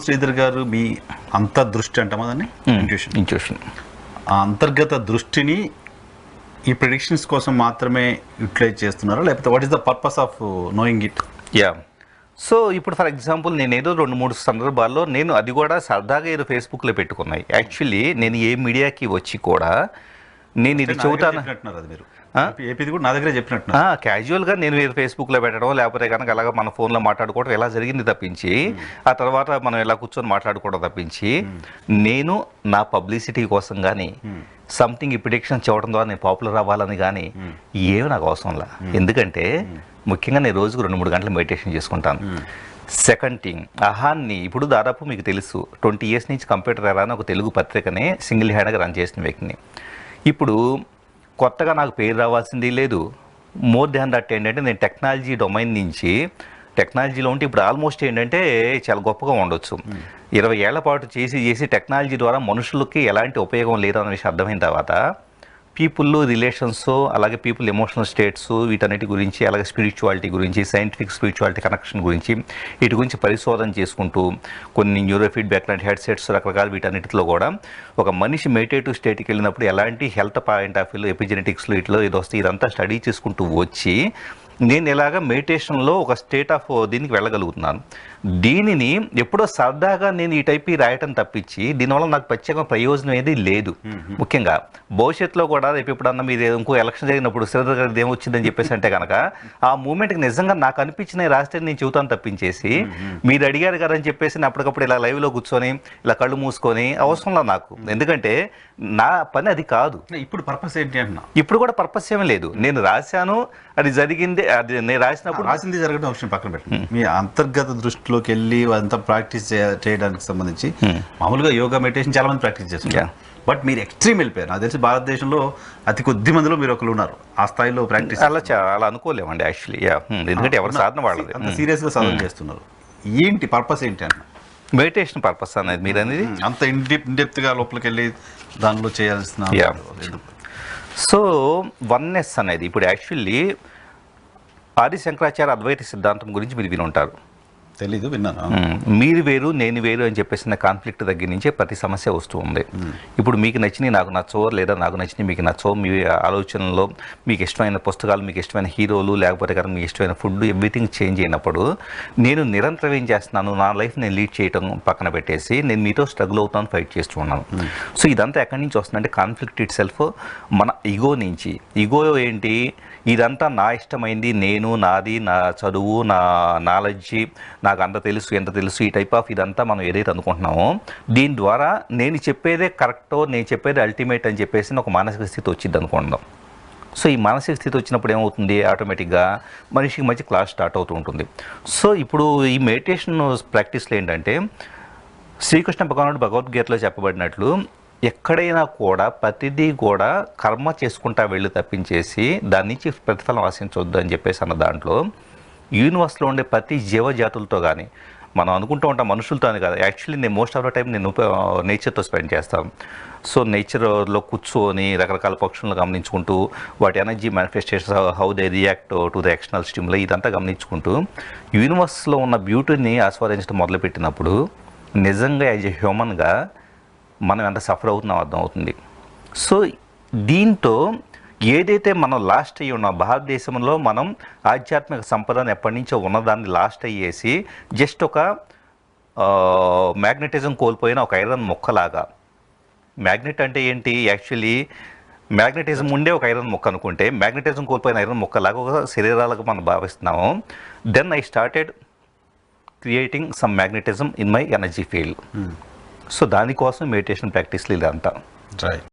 శ్రీధర్ గారు మీ అంతర్దృష్టి అంటామా దాన్ని ఇంట్యూషన్ ఆ అంతర్గత దృష్టిని ఈ ప్రిడిక్షన్స్ కోసం మాత్రమే యూటిలైజ్ చేస్తున్నారా లేకపోతే what is the purpose of knowing it? Yeah so ఇప్పుడు ఫర్ ఎగ్జాంపుల్ నేను ఏదో 2-3 సందర్భాల్లో నేను అది కూడా సరదాగా ఏదో ఫేస్బుక్లో పెట్టుకున్నాయి. యాక్చువల్లీ నేను ఏ మీడియాకి వచ్చి కూడా నేను ఇది చెబుతాను అది మీరు ఏపీది కూడా నా దగ్గరే చెప్పినట్టు క్యాజువల్గా నేను వేరే ఫేస్బుక్లో పెట్టడం లేకపోతే కనుక అలాగ మన ఫోన్లో మాట్లాడుకోవడం ఇలా జరిగింది తప్పించి ఆ తర్వాత మనం ఇలా కూర్చొని మాట్లాడుకోవడం తప్పించి నేను నా పబ్లిసిటీ కోసం కానీ సంథింగ్ ఈ ప్రిడిక్షన్ చెప్పడం ద్వారా నేను పాపులర్ అవ్వాలని కానీ ఏమి నాకు అవసరంలా. ఎందుకంటే ముఖ్యంగా నేను రోజుకు 2-3 గంటలు మెడిటేషన్ చేసుకుంటాను. సెకండ్ థింగ్ అహాన్ని ఇప్పుడు దాదాపు మీకు తెలుసు 20 years నుంచి కంప్యూటర్ ఎరా అని ఒక తెలుగు పత్రికనే సింగిల్ హ్యాండ్గా రన్ చేసిన వ్యక్తిని. ఇప్పుడు కొత్తగా నాకు పేరు రావాల్సింది లేదు. మోర్ దాన్ దట్ ఏంటంటే నేను టెక్నాలజీ డొమైన్ నుంచి టెక్నాలజీలో ఉంటే ఇప్పుడు ఆల్మోస్ట్ ఏంటంటే చాలా గొప్పగా ఉండొచ్చు. 20 ఏళ్ల పాటు చేసి టెక్నాలజీ ద్వారా మనుషులకి ఎలాంటి ఉపయోగం లేదన్న విషయం అర్థమైన తర్వాత పీపుల్ రిలేషన్స్ అలాగే పీపుల్ ఎమోషనల్ స్టేట్స్ వీటన్నిటి గురించి అలాగే స్పిరిచువాలిటీ గురించి సైంటిఫిక్ స్పిరిచువాలిటీ కనెక్షన్ గురించి వీటి గురించి పరిశోధన చేసుకుంటూ కొన్ని న్యూరో ఫీడ్బ్యాక్ లాంటి హెడ్సెట్స్ రకరకాల వీటన్నిటిలో కూడా ఒక మనిషి మెడిటేటివ్ స్టేట్కి వెళ్ళినప్పుడు ఎలాంటి హెల్త్ పాయింట్ ఆఫ్ వ్యూ ఎపిజెనెటిక్స్లో ఇట్లా ఇది వస్తే ఇదంతా స్టడీ చేసుకుంటూ వచ్చి నేను ఇలాగ మెడిటేషన్లో ఒక స్టేట్ ఆఫ్ దీనికి వెళ్ళగలుగుతున్నాను. దీనిని ఎప్పుడో సరదాగా నేను ఈ టైప్ రాయటం తప్పించి దీనివల్ల నాకు ప్రత్యేక ప్రయోజనం ఏది లేదు. ముఖ్యంగా భవిష్యత్తులో కూడా రేపు ఎప్పుడన్నా మీరు ఇంకో ఎలక్షన్ జరిగినప్పుడు శ్రీధర్ గారికి ఏమొచ్చిందని చెప్పేసి అంటే కనుక ఆ మూమెంట్కి నిజంగా నాకు అనిపించిన రాస్తే నేను చెబుతాను తప్పించేసి మీరు అడిగారు కదా అని చెప్పేసి అప్పటికప్పుడు ఇలా లైవ్లో కూర్చొని ఇలా కళ్ళు మూసుకొని అవసరంలా నాకు. ఎందుకంటే నా పని అది కాదు. ఇప్పుడు పర్పస్ ఏంటి అంటున్నా? ఇప్పుడు కూడా పర్పస్ ఏమీ లేదు. నేను రాశాను, అది జరిగింది, అది నేను రాసినప్పుడు రాసింది జరగడం విషయం పక్కన పెట్టండి. మీ అంతర్గత దృష్టిలోకి వెళ్ళి అదంతా ప్రాక్టీస్ చేయడానికి సంబంధించి మామూలుగా యోగా మెడిటేషన్ చాలా మంది ప్రాక్టీస్ చేస్తున్నారు. బట్ మీరు ఎక్స్ట్రీమ్ వెళ్ళిపోయారు. నాకు తెలిసి భారతదేశంలో అతి కొద్ది మందిలో మీరు ఒకరు ఉన్నారు ఆ స్థాయిలో ప్రాక్టీస్. అలా అనుకోలేమండి యాక్చువల్లీ. ఎందుకంటే ఎవరు సాధన వాళ్ళది అంత సీరియస్గా సాధన చేస్తున్నారు. ఏంటి పర్పస్ ఏంటి అన్న? మెడిటేషన్ పర్పస్ అనేది మీరు అనేది అంత ఇన్డెప్త్గా లోపలికి వెళ్ళి దానిలో చేయాల్సిన సో వన్నెస్ అనేది ఇప్పుడు యాక్చువల్లీ ఆది శంకరాచార్య అద్వైత సిద్ధాంతం గురించి మీరు విని ఉంటారు. తెలీదు, విన్నాను. మీరు వేరు నేను వేరు అని చెప్పేసిన కాన్ఫ్లిక్ట్ దగ్గర నుంచే ప్రతి సమస్య వస్తూ ఉంది. ఇప్పుడు మీకు నచ్చినవి నాకు నచ్చవు, లేదా నాకు నచ్చినవి మీకు నచ్చవు. మీ ఆలోచనలో మీకు ఇష్టమైన పుస్తకాలు, మీకు ఇష్టమైన హీరోలు, లేకపోతే కనుక మీకు ఇష్టమైన ఫుడ్ ఎవ్రీథింగ్ చేంజ్ అయినప్పుడు నేను నిరంతరం ఏం చేస్తున్నాను, నా లైఫ్ నేను లీడ్ చేయడం పక్కన పెట్టేసి నేను మీతో స్ట్రగుల్ అవుతాను, ఫైట్ చేస్తూ ఉన్నాను. సో ఇదంతా ఎక్కడి నుంచి వస్తుందంటే కాన్ఫ్లిక్ట్ ఇట్ సెల్ఫ్ మన ఈగో నుంచి. ఈగో ఏంటి, ఇదంతా నా ఇష్టమైంది, నేను, నాది, నా చదువు, నా నాలెడ్జి, నాకు అంత తెలుసు ఎంత తెలుసు, ఈ టైప్ ఆఫ్ ఇదంతా మనం ఏదైతే అనుకుంటున్నామో దీని ద్వారా నేను చెప్పేదే కరెక్టో, నేను చెప్పేదే అల్టిమేట్ అని చెప్పేసి ఒక మానసిక స్థితి వచ్చింది అనుకుందాం. సో ఈ మానసిక స్థితి వచ్చినప్పుడు ఏమవుతుంది, ఆటోమేటిక్గా మనిషికి మధ్య క్లాస్ స్టార్ట్ అవుతూ ఉంటుంది. సో ఇప్పుడు ఈ మెడిటేషన్ ప్రాక్టీస్లో ఏంటంటే శ్రీకృష్ణ భగవానుడు భగవద్గీతలో చెప్పబడినట్లు ఎక్కడైనా కూడా ప్రతిదీ కూడా కర్మ చేసుకుంటా వెళ్ళి తప్పించేసి దాని నుంచి ప్రతిఫలం ఆశించవద్దు అని చెప్పేసి అన్న దాంట్లో యూనివర్స్లో ఉండే ప్రతి జీవజాతులతో కానీ మనం అనుకుంటూ ఉంటాం మనుషులతో అని కాదు. యాక్చువల్లీ నేను మోస్ట్ ఆఫ్ ద టైం నేను నేచర్తో స్పెండ్ చేస్తాను. సో నేచర్లో కూర్చొని రకరకాల పక్షులను గమనించుకుంటూ వాటి energy manifestations, how they react to the external stimuli ఇదంతా గమనించుకుంటూ యూనివర్స్లో ఉన్న బ్యూటీని ఆస్వాదించడం మొదలుపెట్టినప్పుడు నిజంగా యాజ్ ఎ హ్యూమన్గా మనం ఎంత సఫర్ అవుతున్నాం అర్థం అవుతుంది. సో దీంతో ఏదైతే మనం లాస్ట్ అయ్యి ఉన్నాం భారతదేశంలో మనం ఆధ్యాత్మిక సంపదను ఎప్పటి నుంచో ఉన్నదాన్ని లాస్ట్ అయ్యేసి జస్ట్ ఒక మ్యాగ్నెటిజం కోల్పోయిన ఒక ఐరన్ మొక్కలాగా. మ్యాగ్నెట్ అంటే ఏంటి, యాక్చువల్లీ మ్యాగ్నెటిజం ఉండే ఒక ఐరన్ మొక్క అనుకుంటే మ్యాగ్నెటిజం కోల్పోయిన ఐరన్ మొక్కలాగా ఒక శరీరాలకు మనం భావిస్తున్నాము. Then I started creating some magnetism in my energy field. So దానికోసం మెడిటేషన్ ప్రాక్టీస్లు ఇదంతా.